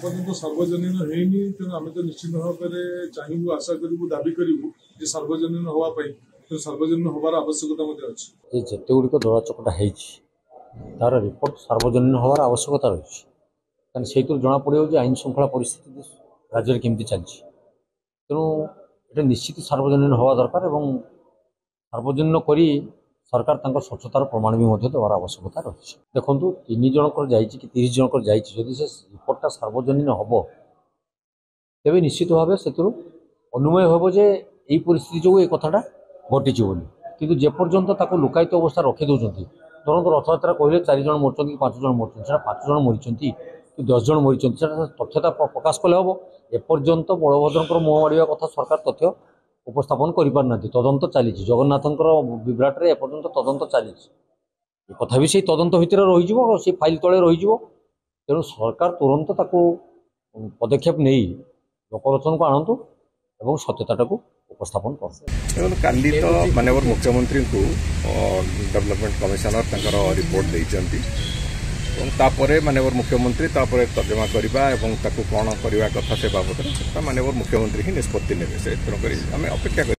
पर्यटन सार्वजनीन होनी तेणु आम तो निश्चित भाव में चाहबू आशा करूँ दाबी करूँ सार्वजनीन हाँपाई तो सार्वजनीन हबार आवश्यकता अच्छी जिते गुड़िक दौड़ा चकटा तार रिपोर्ट सार्वजनीन हबार आवश्यकता रही है से जना पड़ो आईन श्रृंखला परिस्थिति राज्य केमती चलती तेणु ये निश्चित सार्वजनीन हवा दरकार और सार्वजनीन करी सरकार तंक स्वच्छतार प्रमाण भी देवार आवश्यकता रही है। देखो 3 जनकर कि 30 जनकर जदि से रिपोर्टा सार्वजनीन हम तेज निश्चित भाव से अनुमय हम जे यही परिस्थिति जो ये कथाटा घटी कि जेपर्यंत लुकायित अवस्था रखी दौरान धरत रथयात्रा कहले 4 जन मरचंत कि 5 जन मरचंत 5 जन मरीचंती कि 10 जन मरीचंती तथ्यता प्रकाश कले हम एपर्यंत बलभद्र मुह माड़ा कथा सरकार तथ्य उपस्थापन करना तदंत चली जगन्नाथंकर विभ्राट रे एपर्यंत तदंत चली कथा भी से तदंत भितर रही से फाइल तले रही तेणु सरकार तुरंत पदक्षेप नहीं लोकलोचन को आणतु और सत्यता को उपस्थापन कर काली तो माननीय मुख्यमंत्री को डेवलपमेंट कमिशनर रिपोर्ट देइचंती माननीय मुख्यमंत्री तर्जमा करने कौन करने कथा से बाबद माननीय मुख्यमंत्री ही निष्पत्ति ने आम अपेक्षा